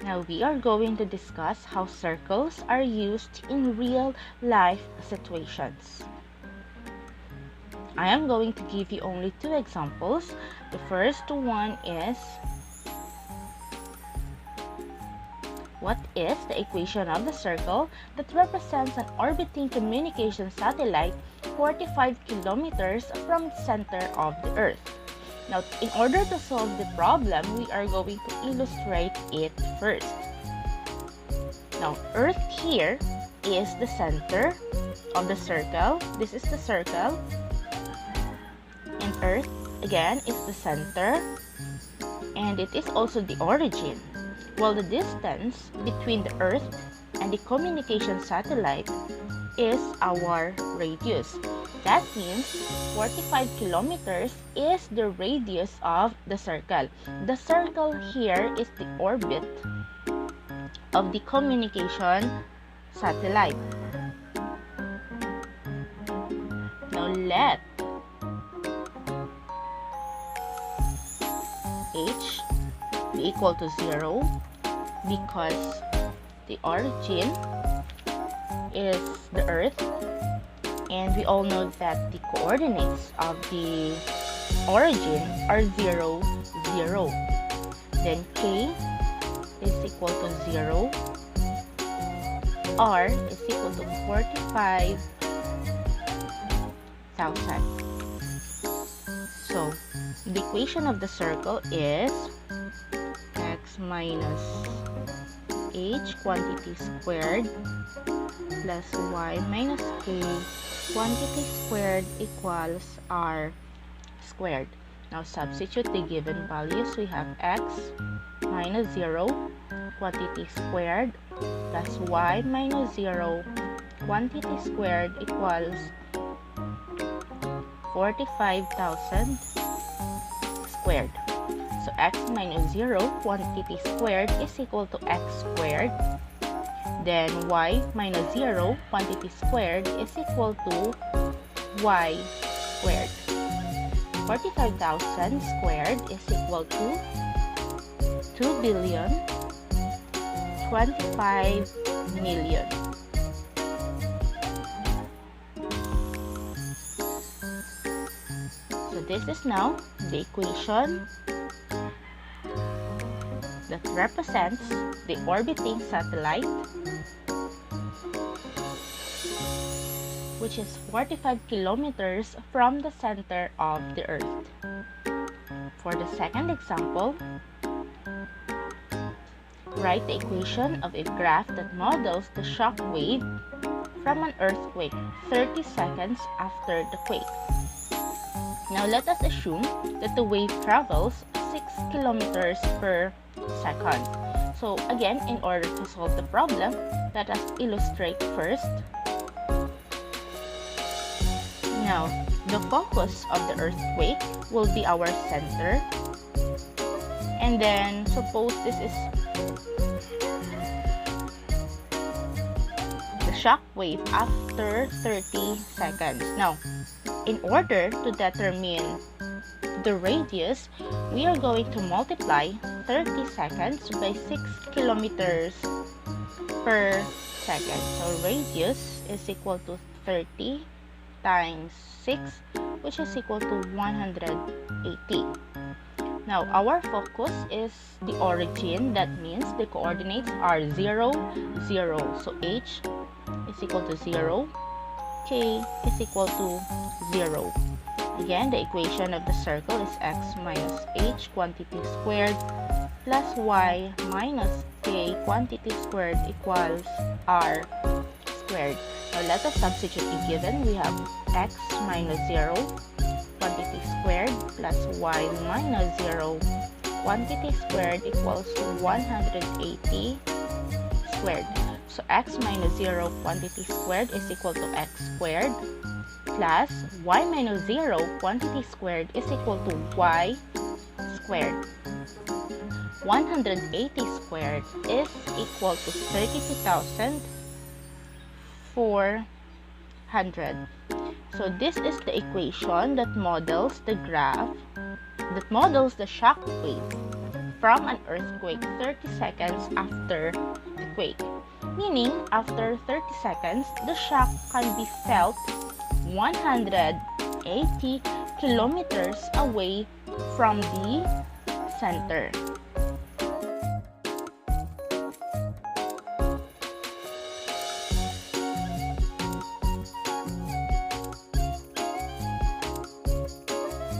Now we are going to discuss how circles are used in real life situations. I am going to give you only two examples. The first one is, what is the equation of the circle that represents an orbiting communication satellite 45 kilometers from the center of the Earth? Now, in order to solve the problem, we are going to illustrate it first. Now, Earth here is the center of the circle. This is the circle. And Earth, again, is the center. And it is also the origin. While the distance between the Earth and the communication satellite is our radius. That means 45 kilometers is the radius of the circle. The circle here is the orbit of the communication satellite. Now let h be equal to 0 because the origin is the Earth, and we all know that the coordinates of the origin are 0, 0. Then k is equal to 0. R is equal to 45,000. So, the equation of the circle is x minus h quantity squared plus y minus k quantity squared equals r squared. Now substitute the given values. We have x minus 0 quantity squared plus y minus 0 quantity squared equals 45,000 squared. So x minus 0 quantity squared is equal to x squared. Then y minus 0 quantity squared is equal to y squared. 45,000 squared is equal to 2,025,000,000. So this is now the equation that represents the orbiting satellite, which is 45 kilometers from the center of the Earth. For the second example, write the equation of a graph that models the shock wave from an earthquake 30 seconds after the quake. Now let us assume that the wave travels 6 kilometers per second. So again, in order to solve the problem, let us illustrate first. Now, the focus of the earthquake will be our center. And then, suppose this is the shock wave after 30 seconds. Now, in order to determine the radius, we are going to multiply 30 seconds by 6 kilometers per second. So radius is equal to 30 times 6, which is equal to 180. Now, our focus is the origin. That means the coordinates are 0, 0. So h is equal to 0. K is equal to 0. Again, the equation of the circle is x minus h quantity squared plus y minus k quantity squared equals r squared. Now let us substitute the given. We have x minus 0 quantity squared plus y minus 0 quantity squared equals 180 squared. So x minus 0 quantity squared is equal to x squared plus y minus 0 quantity squared is equal to y squared. 180 squared is equal to 32,400. So this is the equation that models the graph, that models the shock wave from an earthquake 30 seconds after the quake. Meaning, after 30 seconds, the shock can be felt 180 kilometers away from the center.